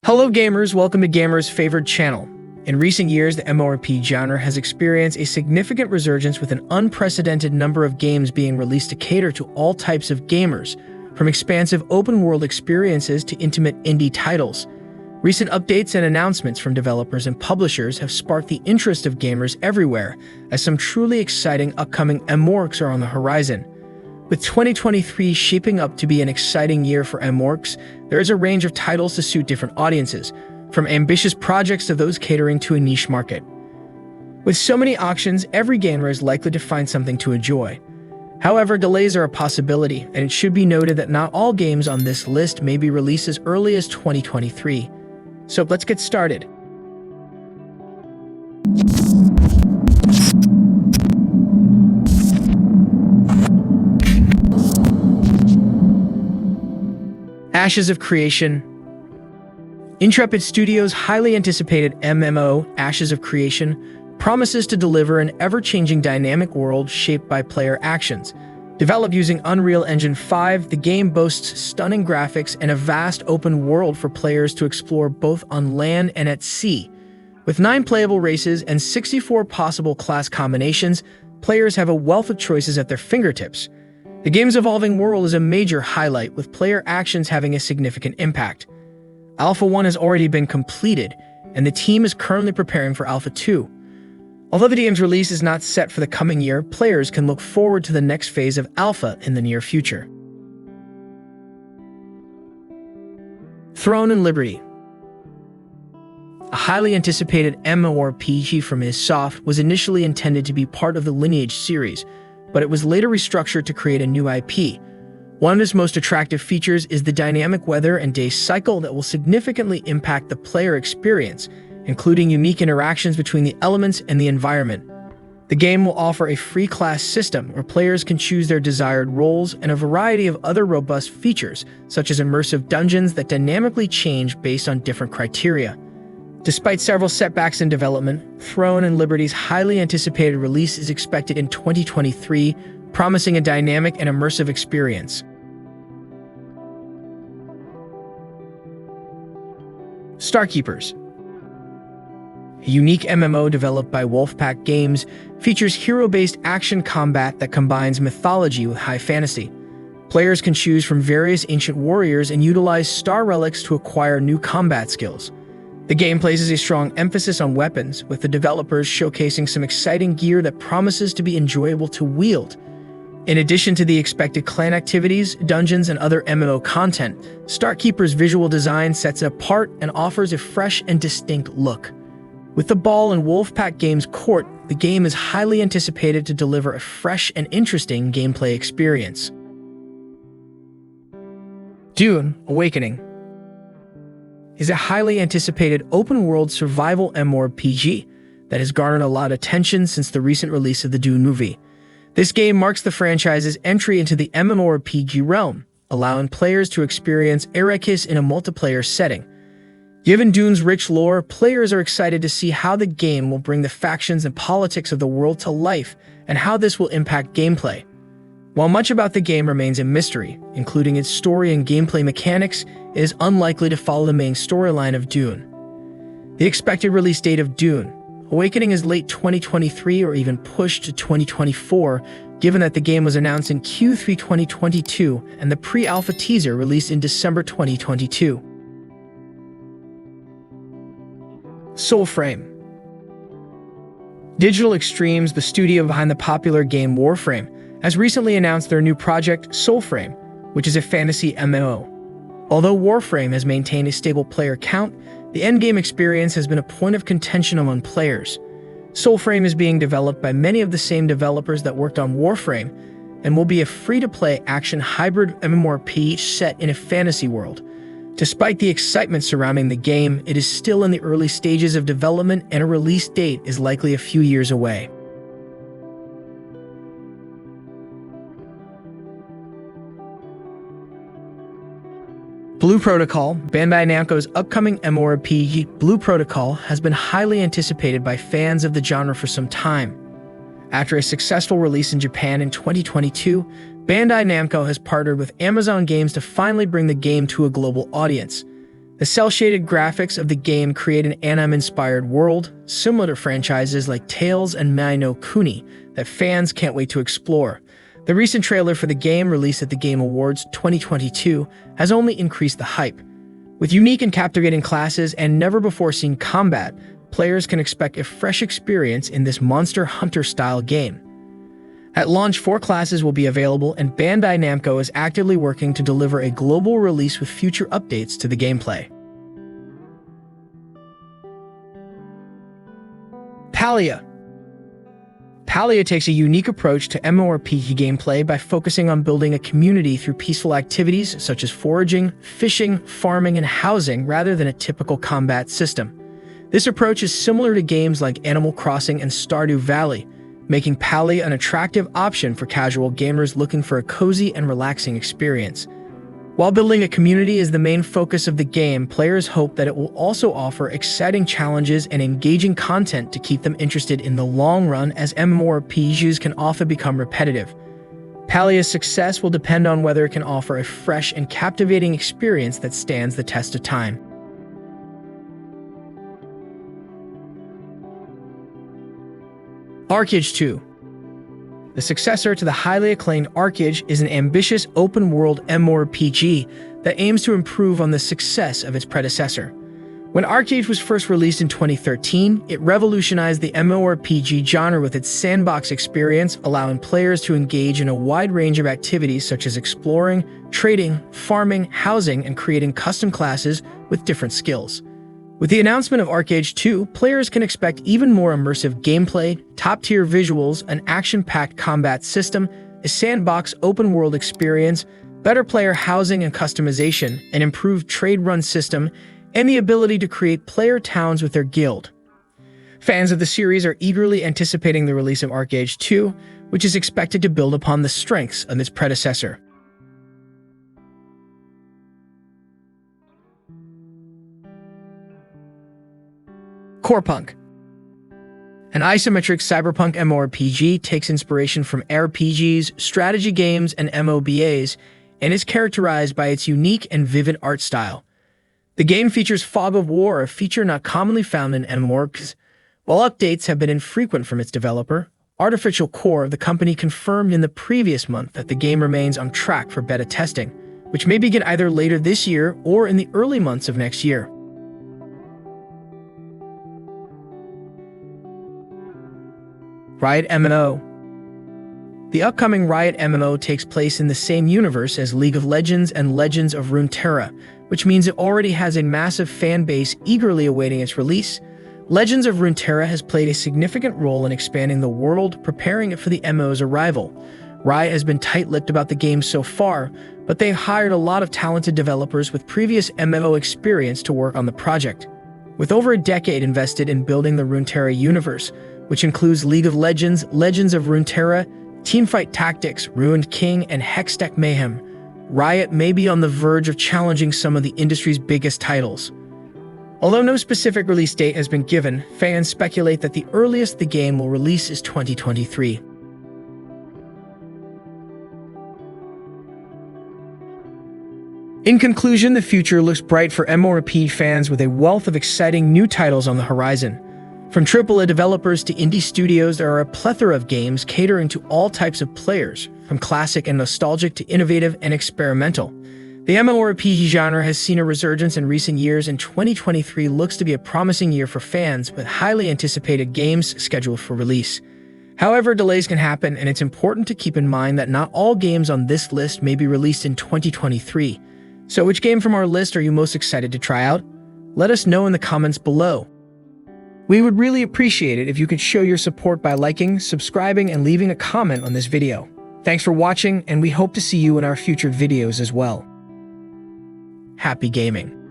Hello gamers, welcome to Gamers' Favorite channel. In recent years, the MMORPG genre has experienced a significant resurgence with an unprecedented number of games being released to cater to all types of gamers, from expansive open-world experiences to intimate indie titles. Recent updates and announcements from developers and publishers have sparked the interest of gamers everywhere, as some truly exciting upcoming MMORPGs are on the horizon. With 2023 shaping up to be an exciting year for MMORPGs, there is a range of titles to suit different audiences, from ambitious projects to those catering to a niche market. With so many options, every gamer is likely to find something to enjoy. However, delays are a possibility, and it should be noted that not all games on this list may be released as early as 2023. So let's get started. Ashes of Creation. Intrepid Studios' highly anticipated MMO, Ashes of Creation, promises to deliver an ever-changing dynamic world shaped by player actions. Developed using Unreal Engine 5, the game boasts stunning graphics and a vast open world for players to explore both on land and at sea. With 9 playable races and 64 possible class combinations, players have a wealth of choices at their fingertips. The game's evolving world is a major highlight, with player actions having a significant impact. Alpha 1 has already been completed, and the team is currently preparing for Alpha 2. Although the game's release is not set for the coming year, players can look forward to the next phase of Alpha in the near future. Throne and Liberty. A highly anticipated MMORPG from id was initially intended to be part of the Lineage series, but it was later restructured to create a new IP. One of its most attractive features is the dynamic weather and day cycle that will significantly impact the player experience, including unique interactions between the elements and the environment. The game will offer a free class system where players can choose their desired roles and a variety of other robust features, such as immersive dungeons that dynamically change based on different criteria. Despite several setbacks in development, Throne and Liberty's highly anticipated release is expected in 2023, promising a dynamic and immersive experience. Starkeepers. A unique MMO developed by Wolfpack Games, features hero-based action combat that combines mythology with high fantasy. Players can choose from various ancient warriors and utilize star relics to acquire new combat skills. The game places a strong emphasis on weapons, with the developers showcasing some exciting gear that promises to be enjoyable to wield. In addition to the expected clan activities, dungeons, and other MMO content, Starkeeper's visual design sets it apart and offers a fresh and distinct look. With the ball in Wolfpack Games' court, the game is highly anticipated to deliver a fresh and interesting gameplay experience. Dune: Awakening is a highly anticipated open-world survival MMORPG that has garnered a lot of attention since the recent release of the Dune movie. This game marks the franchise's entry into the MMORPG realm, allowing players to experience Arrakis in a multiplayer setting. Given Dune's rich lore, players are excited to see how the game will bring the factions and politics of the world to life and how this will impact gameplay. While much about the game remains a mystery, including its story and gameplay mechanics, it is unlikely to follow the main storyline of Dune. The expected release date of Dune: Awakening is late 2023 or even pushed to 2024, given that the game was announced in Q3 2022 and the pre-alpha teaser released in December 2022. Soulframe. Digital Extremes, the studio behind the popular game Warframe, has recently announced their new project, Soulframe, which is a fantasy MMO. Although Warframe has maintained a stable player count, the endgame experience has been a point of contention among players. Soulframe is being developed by many of the same developers that worked on Warframe, and will be a free-to-play action hybrid MMORPG set in a fantasy world. Despite the excitement surrounding the game, it is still in the early stages of development and a release date is likely a few years away. Blue Protocol. Bandai Namco's upcoming MMORPG, Blue Protocol, has been highly anticipated by fans of the genre for some time. After a successful release in Japan in 2022, Bandai Namco has partnered with Amazon Games to finally bring the game to a global audience. The cel-shaded graphics of the game create an anime-inspired world, similar to franchises like Tales and Mai no Kuni, that fans can't wait to explore. The recent trailer for the game, released at the Game Awards 2022, has only increased the hype. With unique and captivating classes and never-before-seen combat, players can expect a fresh experience in this Monster Hunter-style game. At launch, 4 classes will be available, and Bandai Namco is actively working to deliver a global release with future updates to the gameplay. Palia. Palia takes a unique approach to MMORPG gameplay by focusing on building a community through peaceful activities such as foraging, fishing, farming, and housing rather than a typical combat system. This approach is similar to games like Animal Crossing and Stardew Valley, making Palia an attractive option for casual gamers looking for a cozy and relaxing experience. While building a community is the main focus of the game, players hope that it will also offer exciting challenges and engaging content to keep them interested in the long run, as MMORPGs can often become repetitive. Palia's success will depend on whether it can offer a fresh and captivating experience that stands the test of time. ArcheAge 2. The successor to the highly acclaimed ArcheAge is an ambitious open-world MMORPG that aims to improve on the success of its predecessor. When ArcheAge was first released in 2013, it revolutionized the MMORPG genre with its sandbox experience, allowing players to engage in a wide range of activities such as exploring, trading, farming, housing, and creating custom classes with different skills. With the announcement of ArcheAge 2, players can expect even more immersive gameplay, top-tier visuals, an action-packed combat system, a sandbox open-world experience, better player housing and customization, an improved trade-run system, and the ability to create player towns with their guild. Fans of the series are eagerly anticipating the release of ArcheAge 2, which is expected to build upon the strengths of its predecessor. Corepunk. An isometric cyberpunk MMORPG takes inspiration from RPGs, strategy games, and MOBAs, and is characterized by its unique and vivid art style. The game features Fog of War, a feature not commonly found in MMORPGs. While updates have been infrequent from its developer, Artificial Core, the company, confirmed in the previous month that the game remains on track for beta testing, which may begin either later this year or in the early months of next year. Riot MMO. The upcoming Riot MMO takes place in the same universe as League of Legends and Legends of Runeterra, which means it already has a massive fan base eagerly awaiting its release. Legends of Runeterra has played a significant role in expanding the world, preparing it for the MMO's arrival. Riot has been tight-lipped about the game so far, but they've hired a lot of talented developers with previous MMO experience to work on the project. With over a decade invested in building the Runeterra universe, which includes League of Legends, Legends of Runeterra, Teamfight Tactics, Ruined King, and Hextech Mayhem, Riot may be on the verge of challenging some of the industry's biggest titles. Although no specific release date has been given, fans speculate that the earliest the game will release is 2023. In conclusion, the future looks bright for MMORPG fans with a wealth of exciting new titles on the horizon. From AAA developers to indie studios, there are a plethora of games catering to all types of players, from classic and nostalgic to innovative and experimental. The MMORPG genre has seen a resurgence in recent years, and 2023 looks to be a promising year for fans with highly anticipated games scheduled for release. However, delays can happen, and it's important to keep in mind that not all games on this list may be released in 2023. So which game from our list are you most excited to try out? Let us know in the comments below. We would really appreciate it if you could show your support by liking, subscribing, and leaving a comment on this video. Thanks for watching, and we hope to see you in our future videos as well. Happy gaming!